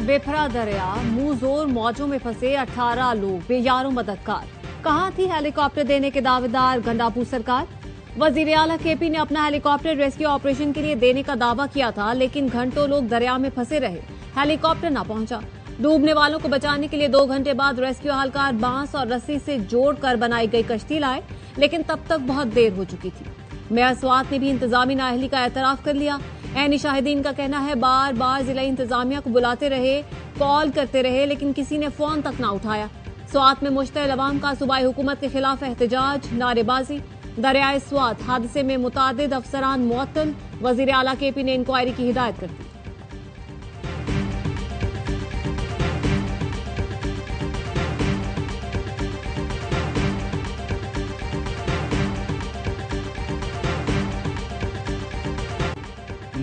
बेफरा दरिया, मुंह जोर मौजों में फंसे 18 लोग, बेयारों मददगार। कहां थी हेलीकॉप्टर देने के दावेदार गंडापुर सरकार? वजीर आला केपी ने अपना हेलीकॉप्टर रेस्क्यू ऑपरेशन के लिए देने का दावा किया था, लेकिन घंटों लोग दरिया में फंसे रहे, हेलीकॉप्टर न पहुंचा। डूबने वालों को बचाने के लिए 2 घंटे बाद रेस्क्यू एहलकार बांस और रस्सी से जोड़कर बनाई गई कश्ती लाए, लेकिन तब तक बहुत देर हो चुकी थी। मेयर स्वात ने भी इंतजामी नाअहली का एतराफ कर लिया। ऐनी शाहिदीन का कहना है बार बार जिला इंतजामिया को बुलाते रहे, कॉल करते रहे, लेकिन किसी ने फोन तक न उठाया। स्वात में मुश्तइल अवाम का सूबाई हुकूमत के खिलाफ एहतजाज, नारेबाजी। दरियाए स्वात हादसे में मुतादिद अफसरान मुअत्तल, वजीर आला केपी ने इंक्वायरी की हिदायत कर दी।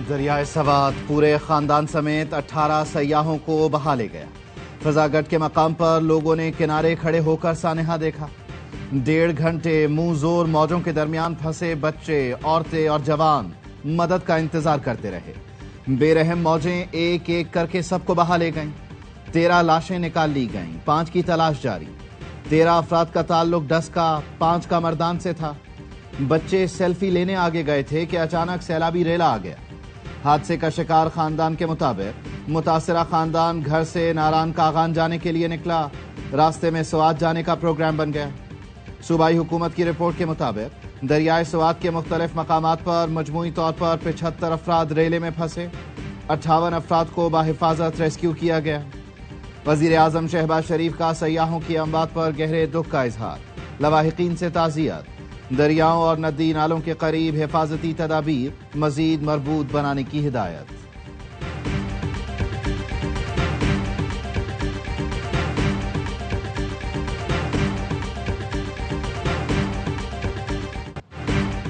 दरियाए सवात पूरे खानदान समेत 18 सयाहों को बहा ले गया। फजागट के मकाम पर लोगों ने किनारे खड़े होकर सानहा देखा। 1.5 घंटे मुंह जोर मौजों के दरमियान फंसे बच्चे, औरतें और जवान मदद का इंतजार करते रहे। बेरहम मौजें एक एक करके सबको बहा ले गईं। 13 लाशें निकाल ली गईं, 5 की तलाश जारी। 13 अफराद का ताल्लुक डस्का, 5 का मर्दान से था। बच्चे सेल्फी लेने आगे गए थे कि अचानक सैलाबी रेला आ गया। हादसे का शिकार खानदान के मुताबिक मुतासिरा खानदान घर से नारायण कागान जाने के लिए निकला। रास्ते में स्वात जाने का प्रोग्राम बन गया। सूबाई हुकूमत की रिपोर्ट के मुताबिक दरियाए स्वात के मुख्तलिफ मकामात पर मजमूई तौर पर 75 अफराद रेले में फंसे। 58 अफराद को बाहिफाजत रेस्क्यू किया गया। वजीर आजम शहबाज शरीफ का सयाहों की अमवात पर गहरे दुख का इजहार, लवाहिकीन से ताज़ियत। दरियाओं और नदी नालों के करीब हिफाजती तदाबीर मजीद मरबूत बनाने की हिदायत।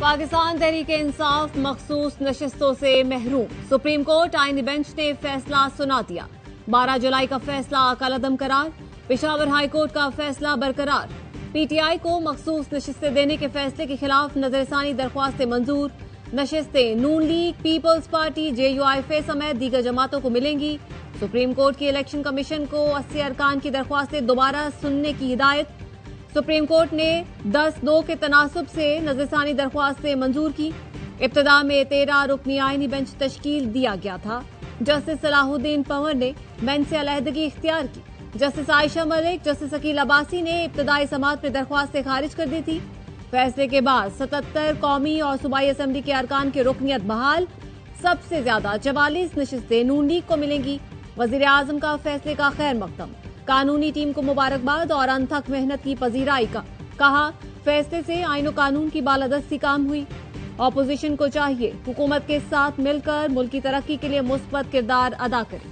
पाकिस्तान तहरीक इंसाफ मखसूस नशिस्तों से महरूम। सुप्रीम कोर्ट आईनी बेंच ने फैसला सुना दिया। 12 जुलाई का फैसला कलअदम करार। पेशावर हाई कोर्ट का फैसला बरकरार। पीटीआई को मखसूस नशिस्तें देने के फैसले के खिलाफ नजरसानी दरख्वास्तें मंजूर। नशिस्तें नून लीग, पीपल्स पार्टी, JUIFA समेत दीगर जमातों को मिलेंगी। सुप्रीम कोर्ट की इलेक्शन कमीशन को 80 अरकान की दरख्वास्तें दोबारा सुनने की हिदायत। सुप्रीम कोर्ट ने 10-2 के तनासुब से नजरसानी दरख्वास्तें मंजूर की। इब्तिदा में 13 रुकनी आईनी बेंच तश्कील दिया गया था। जस्टिस सलाहुद्दीन पंवर ने बेंच से अलहदगी इख्तियार की। जस्टिस आयशा मलिक, जस्टिस अकील अब्बासी ने इब्तदाई समात में दरख्वास्तें खारिज कर दी थी। फैसले के बाद 77 कौमी और सूबाई असम्बली के अरकान की रुकनियत बहाल। सबसे ज्यादा 44 नशिस्तें नून लीग को मिलेंगी। वजीर आजम का फैसले का खैर मकदम, कानूनी टीम को मुबारकबाद और अनथक मेहनत की पजीराई का। कहा फैसले से आईन और कानून की बालादस्ती काम हुई। ऑपोजिशन को चाहिए हुकूमत के साथ मिलकर मुल्क की तरक्की के लिए मुस्बत किरदार अदा करे।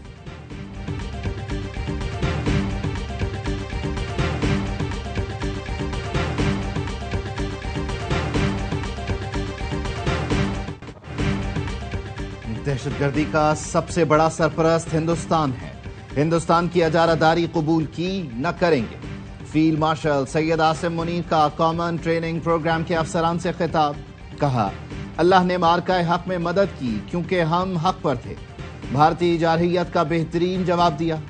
दहशतगर्दी का सबसे बड़ा सरपरस्त हिंदुस्तान है। हिंदुस्तान की अजारादारी कबूल की न करेंगे। फील्ड मार्शल सैयद आसिम मुनीर का कॉमन ट्रेनिंग प्रोग्राम के अफसरान से खिताब। कहा अल्लाह ने मार्का हक में मदद की क्योंकि हम हक पर थे। भारतीय जारहियत का बेहतरीन जवाब दिया।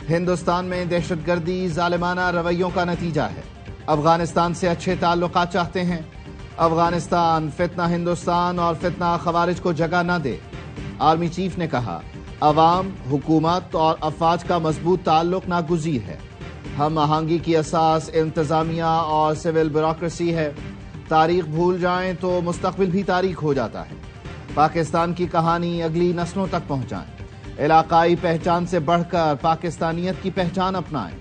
हिंदुस्तान में दहशतगर्दी जालिमाना रवैयों का नतीजा है। अफगानिस्तान से अच्छे ताल्लुकात चाहते हैं। अफगानिस्तान फितना हिंदुस्तान और फितना खवारिज को जगह न दे। आर्मी चीफ ने कहा अवाम, हुकूमत और अफवाज का मजबूत ताल्लुक नागुज़ीर है। हम आहंगी की असास इंतजामिया और सिविल ब्यूरोक्रेसी है। तारीख भूल जाएं तो मुस्तकबिल भी तारीख हो जाता है। पाकिस्तान की कहानी अगली नस्लों तक पहुंचाएं। इलाकाई पहचान से बढ़कर पाकिस्तानियत की पहचान अपनाएं।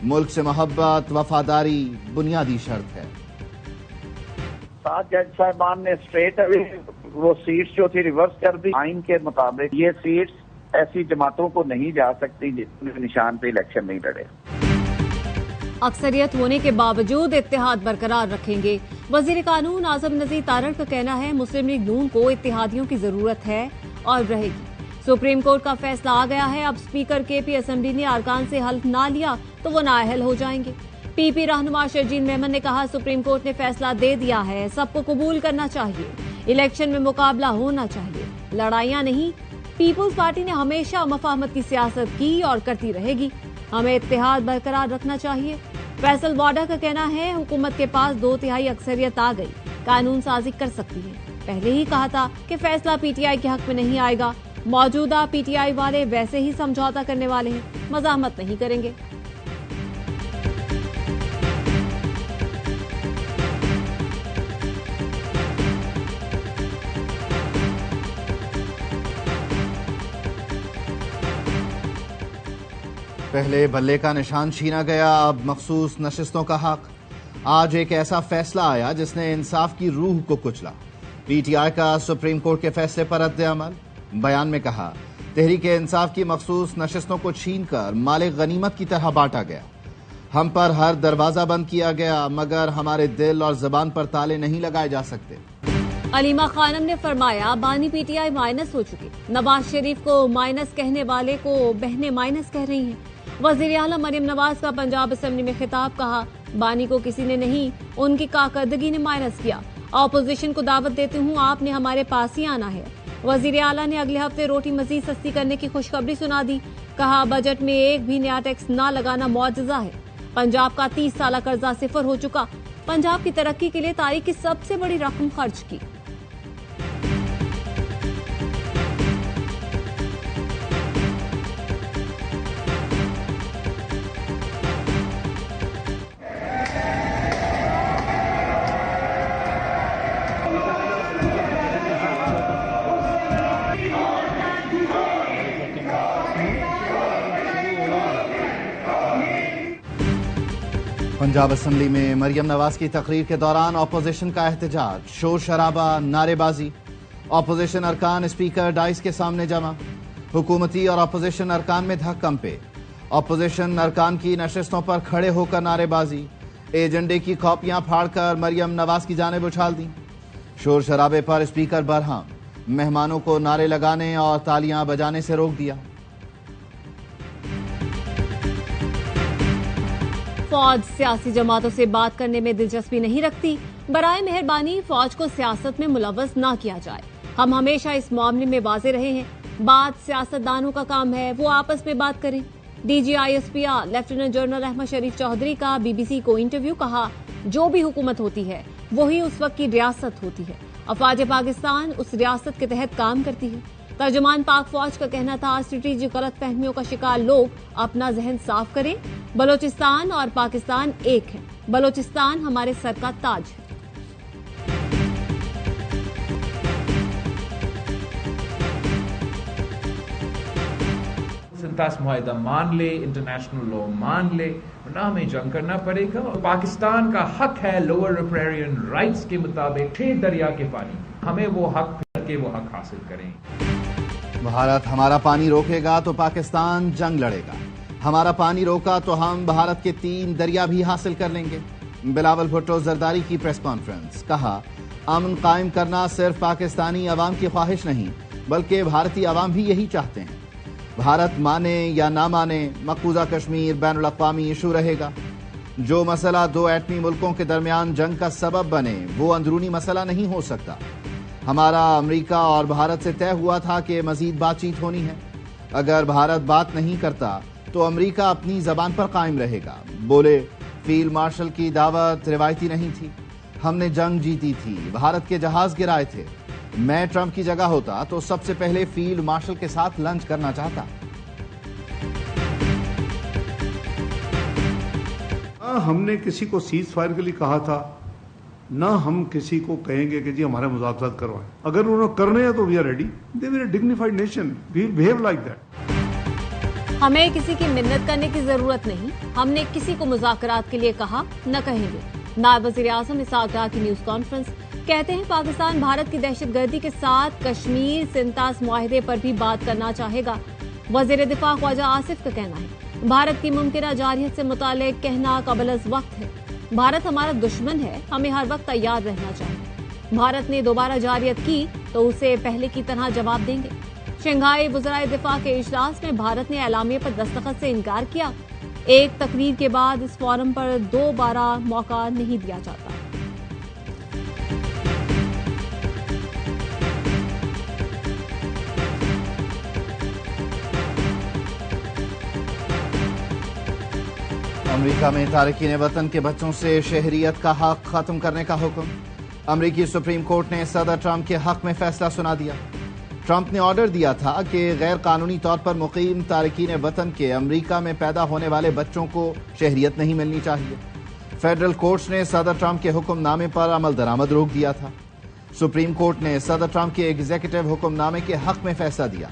मुल्क से मोहब्बत, वफादारी बुनियादी शर्त है। 7 जज साहिबान ने स्ट्रेट अवे वो सीट्स जो थी रिवर्स कर दी। आइन के मुताबिक ये सीट्स ऐसी जमातों को नहीं जा सकती जिसके निशान पे इलेक्शन नहीं लड़े। अक्सरियत होने के बावजूद इत्तेहाद बरकरार रखेंगे। वजीर कानून आजम नजीर तारड़ का कहना है मुस्लिम लीग नून को इत्तेहादियों की जरूरत है और रहेगी। सुप्रीम कोर्ट का फैसला आ गया है। अब स्पीकर केपी असेंबली ने अरकान से हल्फ ना लिया तो वो नाअहल हो जाएंगे। पीपी रहनुमा शर्जील मेमन ने कहा सुप्रीम कोर्ट ने फैसला दे दिया है, सबको कबूल करना चाहिए। इलेक्शन में मुकाबला होना चाहिए, लड़ाइयां नहीं। पीपुल्स पार्टी ने हमेशा मफाहमत की सियासत की और करती रहेगी। हमें इत्तेहाद बरकरार रखना चाहिए। फैसल वाडा का कहना है हुकूमत के पास 2/3 अक्सरियत आ गई, कानून साजी कर सकती है। पहले ही कहा था कि फैसला पीटीआई के हक में नहीं आएगा। मौजूदा पीटीआई वाले वैसे ही समझौता करने वाले हैं, मज़ाहमत नहीं करेंगे। पहले बल्ले का निशान छीना गया, अब मखसूस नशिस्तों का हक। आज एक ऐसा फैसला आया जिसने इंसाफ की रूह को कुचला। पीटीआई का सुप्रीम कोर्ट के फैसले पर रद्द अमल। बयान में कहा, तहरीक इंसाफ की मखसूस नशिस्तों को छीनकर माले गनीमत की तरह बांटा गया। हम पर हर दरवाजा बंद किया गया, मगर हमारे दिल और जबान पर ताले नहीं लगाए जा सकते। अलीमा खानम ने फरमाया, बानी पीटीआई माइनस हो चुके। नवाज शरीफ को माइनस कहने वाले को बहनें माइनस कह रही हैं। वजीर आला मरियम नवाज का पंजाब असेंबली में खिताब, कहा बानी को किसी ने नहीं, उनकी कारकर्दगी ने माइनस किया। ऑपोजिशन को दावत देती हूँ, आपने हमारे पास ही आना है। वजीर आला ने अगले हफ्ते रोटी मजीद सस्ती करने की खुशखबरी सुना दी। कहा बजट में एक भी नया टैक्स न लगाना मौजज़ा है। पंजाब का 30 साल कर्जा सिफर हो चुका। पंजाब की तरक्की के लिए तारीख की सबसे बड़ी रकम खर्च की। पंजाब असेंबली में मरियम नवाज की तकरीर के दौरान अपोजिशन का एहतजाज, शोर शराबा, नारेबाजी। अपोजिशन अरकान स्पीकर डाइस के सामने जमा। हुकूमती और अपोजिशन अरकान में धक्कम-पे। अपोजिशन अरकान की नशिस्तों पर खड़े होकर नारेबाजी। एजेंडे की कॉपियां फाड़कर मरियम नवाज की जानिब उछाल दी। शोर शराबे पर स्पीकर बरहम, मेहमानों को नारे लगाने और तालियां बजाने से रोक दिया। फौज सियासी जमातों से बात करने में दिलचस्पी नहीं रखती। बराए मेहरबानी फौज को सियासत में मुलव्वस न किया जाए। हम हमेशा इस मामले में वाजे रहे हैं। बात सियासतदानों का काम है, वो आपस में बात करें। DGISPR लेफ्टिनेंट जनरल अहमद शरीफ चौधरी का BBC को इंटरव्यू, कहा जो भी हुकूमत होती है वही उस वक्त की रियासत होती है। अफवाज पाकिस्तान उस रियासत के तहत काम करती है। तर्जुमान पाक फौज का कहना था, स्ट्रेटेजिक गलत फहमियों का शिकार लोग अपना जहन साफ करें। बलोचिस्तान और पाकिस्तान एक है। बलोचिस्तान हमारे सर का ताज है। संतास मुआहिदा मान ले, इंटरनेशनल लॉ मान ले, वरना हमें जंग करना पड़ेगा। पाकिस्तान का हक है लोअर रिपेरियन राइट्स के मुताबिक 6 दरिया के पानी, हमें वो हक करके वो हक हासिल करें। भारत हमारा पानी रोकेगा तो पाकिस्तान जंग लड़ेगा। हमारा पानी रोका तो हम भारत के 3 दरिया भी हासिल कर लेंगे। बिलावल भुट्टो जरदारी की प्रेस कॉन्फ्रेंस, कहा अमन कायम करना सिर्फ पाकिस्तानी अवाम की ख्वाहिश नहीं, बल्कि भारतीय अवाम भी यही चाहते हैं। भारत माने या ना माने, मकबूजा कश्मीर बैनुल अक़वामी इशू रहेगा। जो मसला 2 एटमी मुल्कों के दरमियान जंग का सबब बने, वो अंदरूनी मसला नहीं हो सकता। हमारा अमेरिका और भारत से तय हुआ था कि मजीद बातचीत होनी है। अगर भारत बात नहीं करता तो अमेरिका अपनी जबान पर कायम रहेगा। बोले, फील्ड मार्शल की दावत रिवायती नहीं थी। हमने जंग जीती थी, भारत के जहाज गिराए थे। मैं ट्रंप की जगह होता तो सबसे पहले फील्ड मार्शल के साथ लंच करना चाहता। हमने किसी को सीज फायर के लिए कहा था, ना हम किसी को कहेंगे कि जी हमारे मुज़ाकरात करवाएं। अगर उन्होंने करने हैं तो we are ready. They were a dignified nation, we will behave like that. हमें किसी की मिन्नत करने की जरूरत नहीं। हमने किसी को मुज़ाकरात के लिए कहा, न कहेंगे। नायब वज़ीर आज़म इसहाक़ डार की न्यूज कॉन्फ्रेंस, कहते हैं पाकिस्तान भारत की दहशतगर्दी के साथ कश्मीर सिंतास मुआहिदे पर भी बात करना चाहेगा। वज़ीर दिफा ख्वाजा आसिफ का कहना है, भारत की मुमकिन जारहियत से मुतालिक कहना कबल अज़ वक्त है। भारत हमारा दुश्मन है, हमें हर वक्त तैयार रहना चाहिए। भारत ने दोबारा जारहियत की तो उसे पहले की तरह जवाब देंगे। शंघाई वज़राए दिफा के इजलास में भारत ने एलामिया पर दस्तखत से इनकार किया। एक तकरीर के बाद इस फोरम पर दोबारा मौका नहीं दिया जाता। امریکہ میں تارکین وطن کے بچوں سے شہریت کا حق ختم کرنے کا حکم۔ امریکی سپریم کورٹ نے صدر ٹرمپ کے حق میں فیصلہ سنا دیا۔ ٹرمپ نے آرڈر دیا تھا کہ غیر قانونی طور پر مقیم تارکین وطن کے امریکہ میں پیدا ہونے والے بچوں کو شہریت نہیں ملنی چاہیے۔ فیڈرل کورٹس نے صدر ٹرمپ کے حکم نامے پر عمل درآمد روک دیا تھا۔ سپریم کورٹ نے صدر ٹرمپ کے ایگزیکٹو حکم نامے کے حق میں فیصلہ دیا۔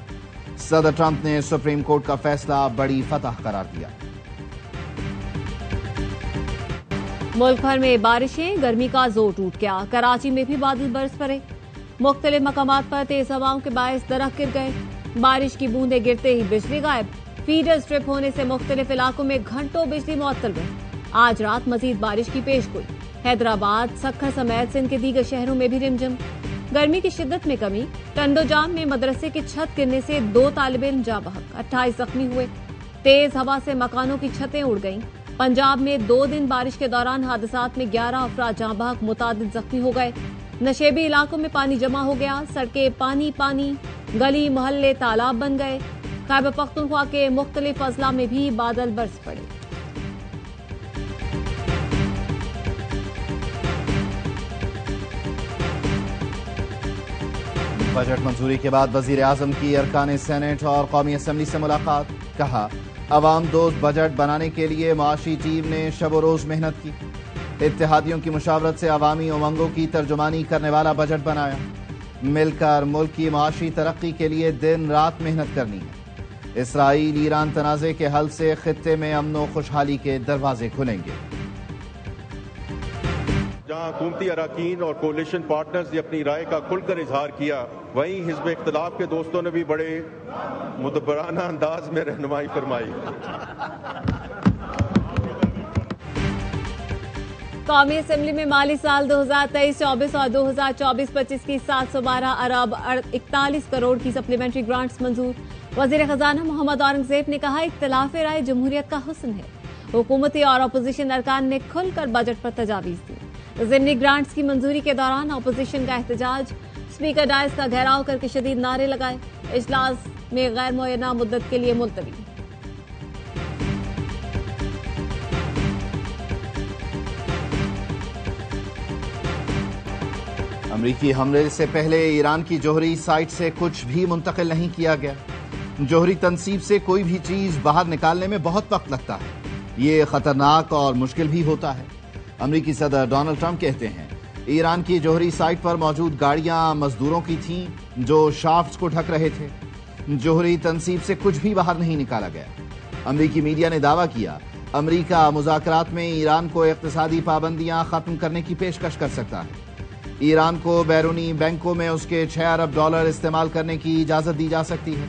صدر ٹرمپ نے سپریم کورٹ کا فیصلہ بڑی فتح قرار دیا۔ ملک بھر میں بارشیں، گرمی کا زور ٹوٹ گیا۔ کراچی میں بھی بادل برس پڑے۔ مختلف مقامات پر تیز ہواؤں کے باعث درخت گر گئے۔ بارش کی بوندیں گرتے ہی بجلی غائب۔ فیڈر اسٹرپ ہونے سے مختلف علاقوں میں گھنٹوں بجلی معطل رہی۔ آج رات مزید بارش کی پیش گوئی۔ حیدرآباد، سکھر سمیت سندھ کے دیگر شہروں میں بھی رمجم۔ گرمی کی شدت میں کمی۔ ٹنڈو جام میں مدرسے کی چھت گرنے سے 2 طالب علم جاں بحق، 28 زخمی ہوئے۔ تیز ہوا سے مکانوں کی چھتیں اڑ گئیں۔ پنجاب میں 2 دن بارش کے دوران حادثات میں 11 افراد جاں بحق، متعدد زخمی ہو گئے۔ نشیبی علاقوں میں پانی جمع ہو گیا۔ سڑکیں پانی، گلی محلے تالاب بن گئے۔ خیبر پختونخوا کے مختلف اضلاع میں بھی بادل برس پڑے۔ بجٹ منظوری کے بعد وزیر اعظم کی ارکان سینیٹ اور قومی اسمبلی سے ملاقات۔ کہا، عوام دوست بجٹ بنانے کے لیے معاشی ٹیم نے شب و روز محنت کی۔ اتحادیوں کی مشاورت سے عوامی امنگوں کی ترجمانی کرنے والا بجٹ بنایا۔ مل کر ملک کی معاشی ترقی کے لیے دن رات محنت کرنی ہے۔ اسرائیل ایران تنازع کے حل سے خطے میں امن و خوشحالی کے دروازے کھلیں گے۔ جہاں حکومتی اراکین اور کولیشن پارٹنرز نے اپنی رائے کا کھل کر اظہار کیا، وہیں حزب اختلاف کے دوستوں نے بھی بڑے مدبرانہ انداز میں رہنمائی فرمائی۔ قومی اسمبلی میں مالی سال 2023-24 اور 2024-25 کی 712 ارب 41 کروڑ کی سپلیمنٹری گرانٹس منظور۔ وزیر خزانہ محمد اورنگزیب نے کہا، اختلاف رائے جمہوریت کا حسن ہے۔ حکومتی اور اپوزیشن ارکان نے کھل کر بجٹ پر تجاویز دی۔ ضمنی گرانٹس کی منظوری کے دوران اپوزیشن کا احتجاج، اسپیکر ڈائز کا گھیراؤ کر کے شدید نعرے لگائے۔ اجلاس میں غیر معینہ مدت کے لیے ملتوی۔ امریکی حملے سے پہلے ایران کی جوہری سائٹ سے کچھ بھی منتقل نہیں کیا گیا۔ جوہری تنصیب سے کوئی بھی چیز باہر نکالنے میں بہت وقت لگتا ہے۔ یہ خطرناک اور مشکل بھی ہوتا ہے۔ امریکی صدر ڈونلڈ ٹرمپ کہتے ہیں، ایران کی جوہری سائٹ پر موجود گاڑیاں مزدوروں کی تھیں جو شافٹس کو ڈھک رہے تھے۔ جوہری تنصیب سے کچھ بھی باہر نہیں نکالا گیا۔ امریکی میڈیا نے دعویٰ کیا، امریکہ مذاکرات میں ایران کو اقتصادی پابندیاں ختم کرنے کی پیشکش کر سکتا ہے۔ ایران کو بیرونی بینکوں میں اس کے 6 ارب ڈالر استعمال کرنے کی اجازت دی جا سکتی ہے۔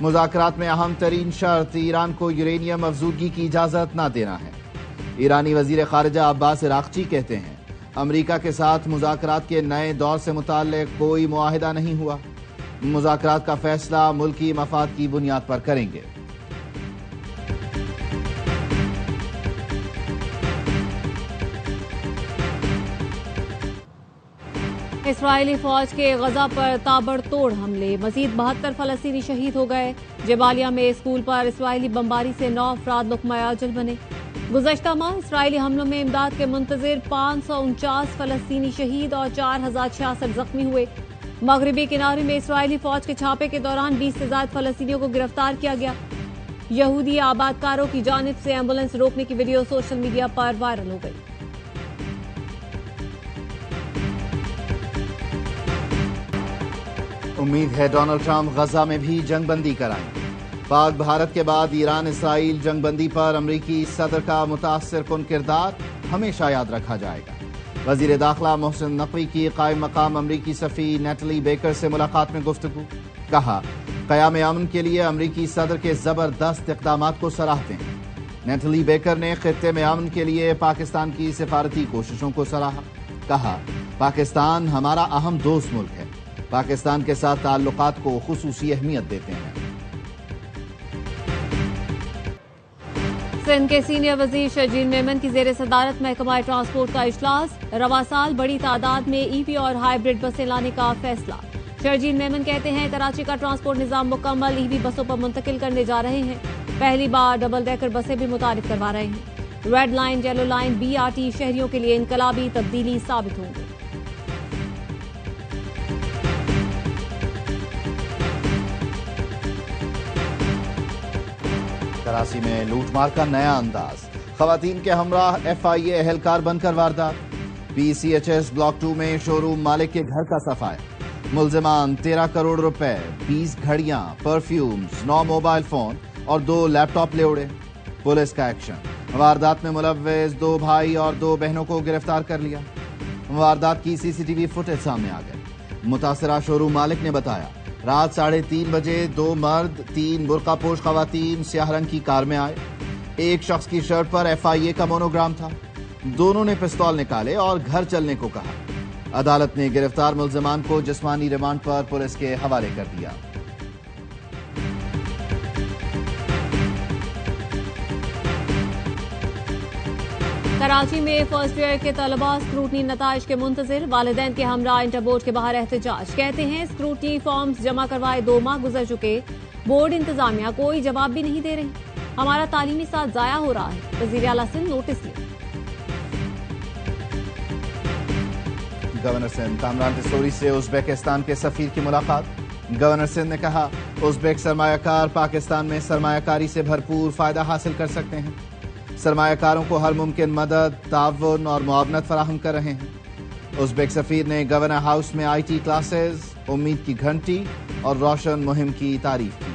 مذاکرات میں اہم ترین شرط ایران کو یورینیم افزودگی کی اجازت نہ دینا ہے۔ ایرانی وزیر خارجہ عباس اراغچی کہتے ہیں، امریکہ کے ساتھ مذاکرات کے نئے دور سے متعلق کوئی معاہدہ نہیں ہوا۔ مذاکرات کا فیصلہ ملکی مفاد کی بنیاد پر کریں گے۔ اسرائیلی فوج کے غزہ پر تابڑ توڑ حملے، مزید 72 فلسطینی شہید ہو گئے۔ جبالیہ میں اسکول پر اسرائیلی بمباری سے 9 افراد لقمہ اجل بنے۔ گزشتہ ماہ اسرائیلی حملوں میں امداد کے منتظر 549 فلسطینی شہید اور 4066 زخمی ہوئے۔ مغربی کنارے میں اسرائیلی فوج کے چھاپے کے دوران 20 سے زائد فلسطینیوں کو گرفتار کیا گیا۔ یہودی آباد کاروں کی جانب سے ایمبولینس روکنے کی ویڈیو سوشل میڈیا پر وائرل ہو گئی۔ امید ہے ڈونلڈ ٹرمپ غزہ میں بھی جنگ بندی کرائیں گے۔ پاک بھارت کے بعد ایران اسرائیل جنگ بندی پر امریکی صدر کا متاثر کن کردار ہمیشہ یاد رکھا جائے گا۔ وزیر داخلہ محسن نقوی کی قائم مقام امریکی سفیر نیٹلی بیکر سے ملاقات میں گفتگو۔ کہا، قیام امن کے لیے امریکی صدر کے زبردست اقدامات کو سراہتے ہیں۔ نیٹلی بیکر نے خطے میں امن کے لیے پاکستان کی سفارتی کوششوں کو سراہا۔ کہا، پاکستان ہمارا اہم دوست ملک ہے، پاکستان کے ساتھ تعلقات کو خصوصی اہمیت دیتے ہیں۔ سندھ کے سینئر وزیر شرجیل میمن کی زیر صدارت محکمہ ٹرانسپورٹ کا اجلاس، رواں سال بڑی تعداد میں ای وی اور ہائیبرڈ بسیں لانے کا فیصلہ۔ شرجیل میمن کہتے ہیں، کراچی کا ٹرانسپورٹ نظام مکمل ای وی بسوں پر منتقل کرنے جا رہے ہیں۔ پہلی بار ڈبل ڈیکر بسیں بھی متعارف کروا رہے ہیں۔ Red line yellow line BRT شہریوں کے لیے انقلابی تبدیلی ثابت ہوں گے۔ کراچی میں لوٹ مار کا نیا انداز، خواتین کے ہمراہ FIA اہلکار بن کر واردات، PCHS بلاک 2 میں شو روم مالک کے گھر کا صفایا، ملزمان 13 کروڑ روپے، 20 گھڑیاں، پرفیومز، 9 موبائل فون اور 2 لیپ ٹاپ لے اڑے، پولیس کا ایکشن، واردات میں ملوث 2 بھائی اور 2 بہنوں کو گرفتار کر لیا، واردات کی CCTV فوٹیج سامنے آ گئی، متاثرہ شو روم مالک نے بتایا رات 3:30 بجے 2 مرد 3 برقع پوش خواتین سیاہ رنگ کی کار میں آئے، ایک شخص کی شرٹ پر FIA کا مونوگرام تھا، دونوں نے پستول نکالے اور گھر چلنے کو کہا، عدالت نے گرفتار ملزمان کو جسمانی ریمانڈ پر پولیس کے حوالے کر دیا۔ کراچی میں فرسٹ ایئر کے طلباء اسکروٹنی نتائج کے منتظر، والدین کے ہمراہ انٹر بورڈ کے باہر احتجاج، کہتے ہیں اسکروٹنی فارمز جمع کروائے 2 ماہ گزر چکے، بورڈ انتظامیہ کوئی جواب بھی نہیں دے رہی، ہمارا تعلیمی سال ضائع ہو رہا ہے، وزیر اعلیٰ سے نوٹس لیا۔ گورنر سندھ کامران ٹسوری سے ازبیکستان کے سفیر کی ملاقات، گورنر سندھ نے کہا ازبیک سرمایہ کار پاکستان میں سرمایہ کاری سے بھرپور فائدہ حاصل کر سکتے ہیں، سرمایہ کاروں کو ہر ممکن مدد، تعاون اور معاونت فراہم کر رہے ہیں۔ ازبیک سفیر نے گورنر ہاؤس میں IT کلاسز، امید کی گھنٹی اور روشن مہم کی تعریف کی۔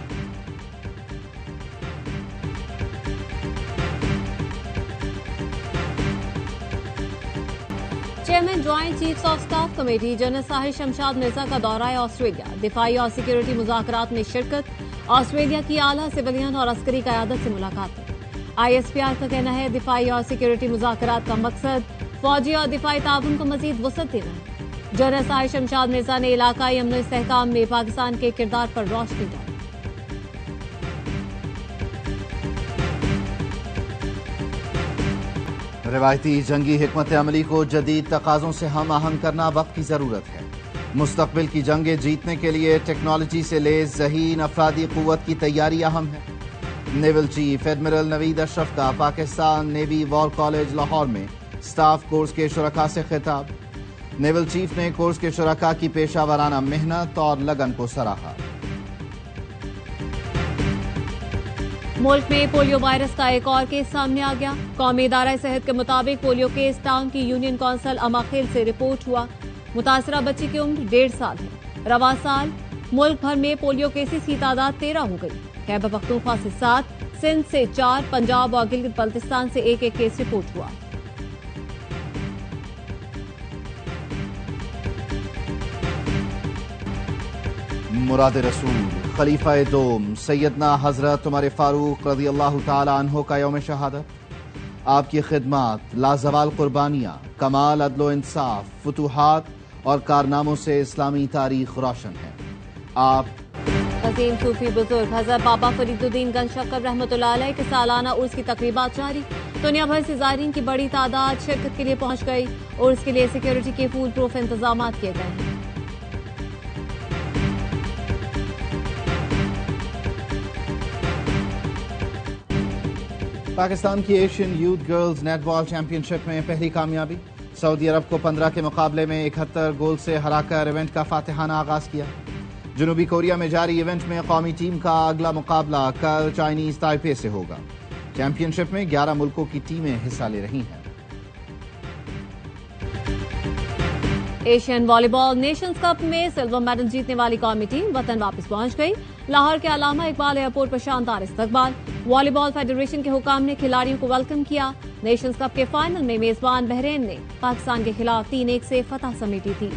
Chairman joint chiefs of staff committee general Sahir Shamshad Mirza کا دورہ آسٹریلیا، دفاعی اور سیکورٹی مذاکرات میں شرکت، آسٹریلیا کی اعلیٰ سویلین اور عسکری قیادت سے ملاقات۔ ISPR کا کہنا ہے دفاعی اور سیکورٹی مذاکرات کا مقصد فوجی اور دفاعی تعاون کو مزید وسعت دینا ہے۔ جنرل ساحر شمشاد مرزا نے علاقائی امن و استحکام میں پاکستان کے کردار پر روشنی ڈالی۔ روایتی جنگی حکمت عملی کو جدید تقاضوں سے ہم آہنگ کرنا وقت کی ضرورت ہے، مستقبل کی جنگیں جیتنے کے لیے ٹیکنالوجی سے لیس ذہین افرادی قوت کی تیاری اہم ہے۔ Naval chief admiral Naveed Ashraf کا Pakistan navy war college Lahore میں سٹاف کورس کے شرکاء سے خطاب، نیول چیف نے کورس کے شرکاء کی پیشہ ورانہ محنت اور لگن کو سراہا۔ ملک میں پولیو وائرس کا ایک اور کیس سامنے آ گیا، قومی ادارہ صحت کے مطابق پولیو کیس ٹانگ کی یونین کونسل اماخیل سے رپورٹ ہوا، متاثرہ بچی کی عمر 1.5 سال ہے۔ رواں سال ملک بھر میں پولیو کیسز کی تعداد 13 ہو گئی، خیبر پختونخوا سے 7، سندھ سے 4، پنجاب اور گلگت بلتستان سے ایک کیس رپورٹ ہوا۔ مراد رسول خلیفہ دوم سیدنا حضرت عمر فاروق رضی اللہ تعالی عنہ کا یوم شہادت، آپ کی خدمات، لازوال قربانیاں، کمال عدل و انصاف، فتوحات اور کارناموں سے اسلامی تاریخ روشن ہے۔ آپ عظیم صوفی بزرگ حضرت بابا فرید الدین گنج شکر رحمۃ اللہ علیہ کے سالانہ عرس کی تقریبات جاری، دنیا بھر سے زائرین کی بڑی تعداد شرکت کے لیے پہنچ گئی، عرس کے لیے سیکورٹی کے فول پروف انتظامات کیے گئے ہیں۔ پاکستان کی ایشین یوتھ گرلز نیٹ بال چیمپئن شپ میں پہلی کامیابی، سعودی عرب کو 15 کے مقابلے میں 71 گول سے ہرا کر ایونٹ کا فاتحانہ آغاز کیا۔ جنوبی کوریا میں جاری ایونٹ میں قومی ٹیم کا اگلا مقابلہ کل چائنیز تائپے سے ہوگا۔ چیمپئن شپ میں 11 ملکوں کی ٹیمیں حصہ لے رہی ہیں۔ ایشین والی بال نیشنز کپ میں سلور میڈل جیتنے والی قومی ٹیم وطن واپس پہنچ گئی، لاہور کے علامہ اقبال ایئرپورٹ پر شاندار استقبال، والی بال فیڈریشن کے حکام نے کھلاڑیوں کو ویلکم کیا۔ نیشنز کپ کے فائنل میں میزبان بحرین نے پاکستان کے خلاف 3-1 سے فتح سمیٹی تھی۔